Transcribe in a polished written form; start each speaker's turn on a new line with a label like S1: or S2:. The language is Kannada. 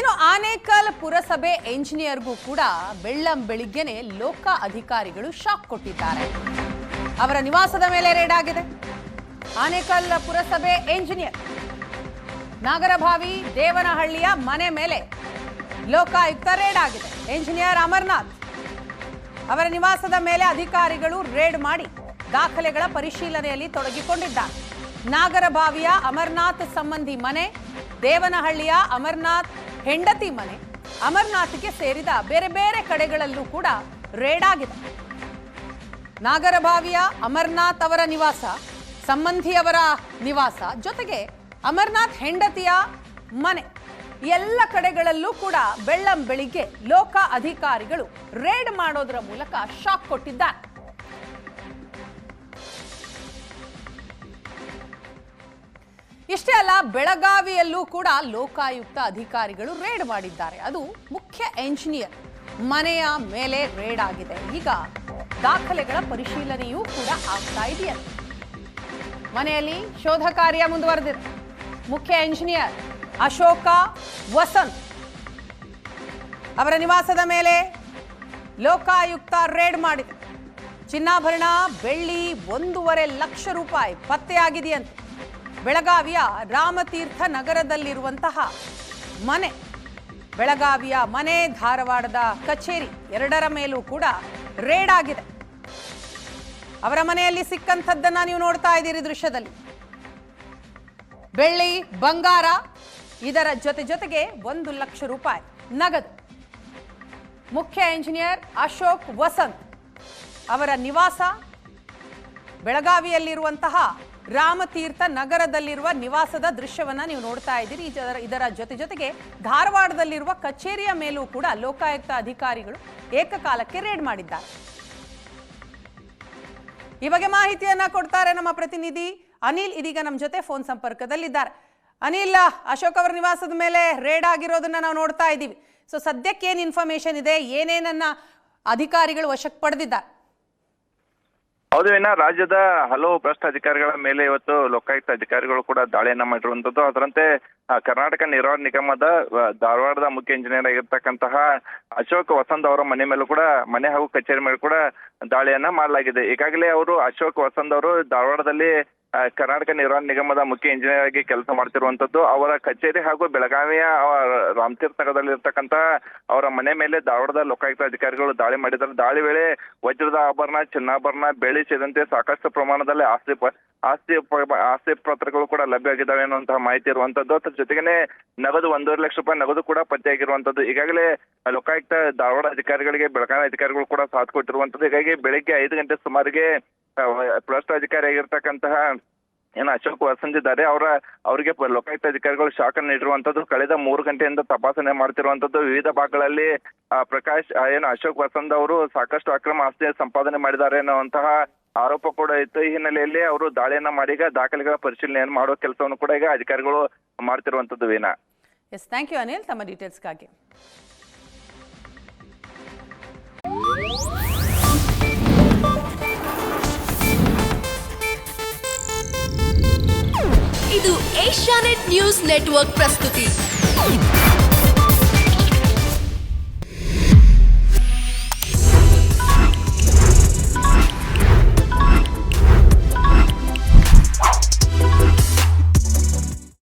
S1: ಇನ್ನು ಆನೇಕಲ್ ಪುರಸಭೆ ಎಂಜಿನಿಯರ್ಗೂ ಕೂಡ ಬೆಳ್ಳಂಬೆಳಿಗ್ಗೆನೆ ಲೋಕ ಅಧಿಕಾರಿಗಳು ಶಾಕ್ ಕೊಟ್ಟಿದ್ದಾರೆ. ಅವರ ನಿವಾಸದ ಮೇಲೆ ರೇಡ್ ಆಗಿದೆ. ಆನೇಕಲ್ ಪುರಸಭೆ ಎಂಜಿನಿಯರ್ ನಾಗರಭಾವಿ ದೇವನಹಳ್ಳಿಯ ಮನೆ ಮೇಲೆ ಲೋಕಾಯುಕ್ತ ರೇಡ್ ಆಗಿದೆ. ಎಂಜಿನಿಯರ್ ಅಮರ್ನಾಥ್ ಅವರ ನಿವಾಸದ ಮೇಲೆ ಅಧಿಕಾರಿಗಳು ರೇಡ್ ಮಾಡಿ ದಾಖಲೆಗಳ ಪರಿಶೀಲನೆಯಲ್ಲಿ ತೊಡಗಿಕೊಂಡಿದ್ದಾರೆ. ನಾಗರಭಾವಿಯ ಅಮರ್ನಾಥ್ ಸಂಬಂಧಿ ಮನೆ, ದೇವನಹಳ್ಳಿಯ ಅಮರ್ನಾಥ್ ಹೆಂಡತಿ ಮನೆ, ಅಮರ್ನಾಥ್ಗೆ ಸೇರಿದ ಬೇರೆ ಬೇರೆ ಕಡೆಗಳಲ್ಲೂ ಕೂಡ ರೇಡ್ ಆಗಿದೆ. ನಾಗರಭಾವಿಯ ಅಮರ್ನಾಥ್ ಅವರ ನಿವಾಸ, ಸಂಬಂಧಿಯವರ ನಿವಾಸ, ಜೊತೆಗೆ ಅಮರ್ನಾಥ್ ಹೆಂಡತಿಯ ಮನೆ, ಎಲ್ಲ ಕಡೆಗಳಲ್ಲೂ ಕೂಡ ಬೆಳ್ಳಂಬೆಳಿಗ್ಗೆ ಲೋಕ ಅಧಿಕಾರಿಗಳು ರೇಡ್ ಮಾಡೋದರ ಮೂಲಕ ಶಾಕ್ ಕೊಟ್ಟಿದ್ದಾರೆ. ಇಷ್ಟೇ ಅಲ್ಲ, ಬೆಳಗಾವಿಯಲ್ಲೂ ಕೂಡ ಲೋಕಾಯುಕ್ತ ಅಧಿಕಾರಿಗಳು ರೇಡ್ ಮಾಡಿದ್ದಾರೆ. ಅದು ಮುಖ್ಯ ಎಂಜಿನಿಯರ್ ಮನೆಯ ಮೇಲೆ ರೇಡ್ ಆಗಿದೆ. ಈಗ ದಾಖಲೆಗಳ ಪರಿಶೀಲನೆಯೂ ಕೂಡ ಆಗ್ತಾ ಇದೆಯಂತೆ. ಮನೆಯಲ್ಲಿ ಶೋಧ ಕಾರ್ಯ ಮುಂದುವರೆದಿದೆ. ಮುಖ್ಯ ಎಂಜಿನಿಯರ್ ಅಶೋಕ ವಸಂತ್ ಅವರ ನಿವಾಸದ ಮೇಲೆ ಲೋಕಾಯುಕ್ತ ರೇಡ್ ಮಾಡಿದೆ. ಚಿನ್ನಾಭರಣ, ಬೆಳ್ಳಿ 1.5 ಲಕ್ಷ ರೂಪಾಯಿ ಪತ್ತೆಯಾಗಿದೆಯಂತೆ. ಬೆಳಗಾವಿಯ ರಾಮತೀರ್ಥ ನಗರದಲ್ಲಿರುವಂತಹ ಮನೆ, ಬೆಳಗಾವಿಯ ಮನೆ, ಧಾರವಾಡದ ಕಚೇರಿ ಎರಡರ ಮೇಲೂ ಕೂಡ ರೇಡ್ ಆಗಿದೆ. ಅವರ ಮನೆಯಲ್ಲಿ ಸಿಕ್ಕಂಥದ್ದನ್ನ ನೀವು ನೋಡ್ತಾ ಇದ್ದೀರಿ ದೃಶ್ಯದಲ್ಲಿ. ಬೆಳ್ಳಿ, ಬಂಗಾರ, ಇದರ ಜೊತೆಗೆ 1 ಲಕ್ಷ ರೂಪಾಯಿ ನಗದು. ಮುಖ್ಯ ಎಂಜಿನಿಯರ್ ಅಶೋಕ್ ವಸಂತ್ ಅವರ ನಿವಾಸ ಬೆಳಗಾವಿಯಲ್ಲಿರುವಂತಹ ರಾಮತೀರ್ಥ ನಗರದಲ್ಲಿರುವ ನಿವಾಸದ ದೃಶ್ಯವನ್ನ ನೀವು ನೋಡ್ತಾ ಇದ್ದೀರಿ. ಇದರ ಜೊತೆಗೆ ಧಾರವಾಡದಲ್ಲಿರುವ ಕಚೇರಿಯ ಮೇಲೂ ಕೂಡ ಲೋಕಾಯುಕ್ತ ಅಧಿಕಾರಿಗಳು ಏಕಕಾಲಕ್ಕೆ ರೇಡ್ ಮಾಡಿದ್ದಾರೆ. ಈ ಬಗ್ಗೆ ಮಾಹಿತಿಯನ್ನ ಕೊಡ್ತಾರೆ ನಮ್ಮ ಪ್ರತಿನಿಧಿ ಅನಿಲ್. ಇದೀಗ ನಮ್ಮ ಜೊತೆ ಫೋನ್ ಸಂಪರ್ಕದಲ್ಲಿದ್ದಾರೆ. ಅನಿಲ್, ಅಶೋಕ್ ಅವರ ನಿವಾಸದ ಮೇಲೆ ರೇಡ್ ಆಗಿರೋದನ್ನ ನಾವು ನೋಡ್ತಾ ಇದ್ದೀವಿ. ಸೊ ಸದ್ಯಕ್ಕೆ ಏನ್ ಇನ್ಫಾರ್ಮೇಶನ್ ಇದೆ, ಏನೇನನ್ನ ಅಧಿಕಾರಿಗಳು ವಶಕ್ಕೆ ಪಡೆದಿದ್ದಾರೆ?
S2: ಹೌದು ವೀಣಾ, ರಾಜ್ಯದ ಹಲವು ಭ್ರಷ್ಟ ಅಧಿಕಾರಿಗಳ ಮೇಲೆ ಇವತ್ತು ಲೋಕಾಯುಕ್ತ ಅಧಿಕಾರಿಗಳು ಕೂಡ ದಾಳಿಯನ್ನ ಮಾಡಿರುವಂತದ್ದು. ಅದರಂತೆ ಕರ್ನಾಟಕ ನೀರಾವರಿ ನಿಗಮದ ಧಾರವಾಡದ ಮುಖ್ಯ ಇಂಜಿನಿಯರ್ ಆಗಿರ್ತಕ್ಕಂತಹ ಅಶೋಕ್ ವಸಂತ್ ಅವರ ಮನೆ ಮೇಲೂ ಕೂಡ, ಮನೆ ಹಾಗೂ ಕಚೇರಿ ಮೇಲೆ ಕೂಡ ದಾಳಿಯನ್ನ ಮಾಡಲಾಗಿದೆ. ಈಗಾಗಲೇ ಅವರು ಅಶೋಕ್ ವಸಂತ್ ಅವರು ಧಾರವಾಡದಲ್ಲಿ ಕರ್ನಾಟಕ ನೀರಾವರಿ ನಿಗಮದ ಮುಖ್ಯ ಇಂಜಿನಿಯರ್ ಆಗಿ ಕೆಲಸ ಮಾಡ್ತಿರುವಂತದ್ದು. ಅವರ ಕಚೇರಿ ಹಾಗೂ ಬೆಳಗಾವಿಯ ರಾಮತೀರ್ಥ ನಗರದಲ್ಲಿರ್ತಕ್ಕಂತ ಅವರ ಮನೆ ಮೇಲೆ ಧಾರವಾಡದ ಲೋಕಾಯುಕ್ತ ಅಧಿಕಾರಿಗಳು ದಾಳಿ ಮಾಡಿದ್ದಾರೆ. ದಾಳಿ ವೇಳೆ ವಜ್ರದ ಆಭರಣ, ಚಿನ್ನಾಭರಣ, ಬೆಳ್ಳಿ ಸೇರಿದಂತೆ ಸಾಕಷ್ಟು ಪ್ರಮಾಣದಲ್ಲಿ ಆಸ್ತಿ ಪತ್ರಗಳು ಕೂಡ ಲಭ್ಯವಾಗಿದ್ದಾವೆ ಅನ್ನುವಂತಹ ಮಾಹಿತಿ ಇರುವಂತದ್ದು. ಅದ್ರ ಜೊತೆಗೇನೆ ನಗದು 1.5 ಲಕ್ಷ ರೂಪಾಯಿ ನಗದು ಕೂಡ ಪತ್ತೆಯಾಗಿರುವಂತದ್ದು. ಈಗಾಗಲೇ ಲೋಕಾಯುಕ್ತ ಧಾರವಾಡ ಅಧಿಕಾರಿಗಳಿಗೆ ಬೆಳಗಾವಿ ಅಧಿಕಾರಿಗಳು ಕೂಡ ಸಾಥ್ ಕೊಟ್ಟಿರುವಂತದ್ದು. ಹೀಗಾಗಿ ಬೆಳಿಗ್ಗೆ 5 ಗಂಟೆ ಸುಮಾರಿಗೆ ಭ್ರಷ್ಟ ಅಧಿಕಾರಿ ಆಗಿರ್ತಕ್ಕಂತಹ ಏನು ಅಶೋಕ್ ವಸಂತ್ ಇದ್ದಾರೆ, ಅವರಿಗೆ ಲೋಕಾಯುಕ್ತ ಅಧಿಕಾರಿಗಳು ಶಾಕ್ ಅನ್ನು ನೀಡಿರುವಂತದ್ದು. ಕಳೆದ 3 ಗಂಟೆಯಿಂದ ತಪಾಸಣೆ ಮಾಡ್ತಿರುವಂತದ್ದು. ವಿವಿಧ ಭಾಗಗಳಲ್ಲಿ ಪ್ರಕಾಶ್ ಏನು ಅಶೋಕ್ ವಸಂತ್ ಅವರು ಸಾಕಷ್ಟು ಅಕ್ರಮ ಆಸ್ತಿ ಸಂಪಾದನೆ ಮಾಡಿದ್ದಾರೆ ಅನ್ನುವಂತಹ ಆರೋಪ ಕೂಡ ಇತ್ತು. ಈ ಹಿನ್ನೆಲೆಯಲ್ಲಿ ಅವರು ದಾಳಿಯನ್ನ ಮಾಡಿ ಈಗ ದಾಖಲೆಗಳ ಪರಿಶೀಲನೆಯನ್ನು ಮಾಡುವ ಕೆಲಸವನ್ನು ಕೂಡ ಈಗ ಅಧಿಕಾರಿಗಳು ಮಾಡ್ತಿರುವಂತದ್ದು. Veena,
S1: yes, thank you Anil ತಮ್ಮ ಡೀಟೇಲ್ಸ್ಗಾಗಿ.
S3: ಇದು ಏಷ್ಯಾನೆಟ್ ನ್ಯೂಸ್ ನೆಟ್ವರ್ಕ್ ಪ್ರಸ್ತುತಿ.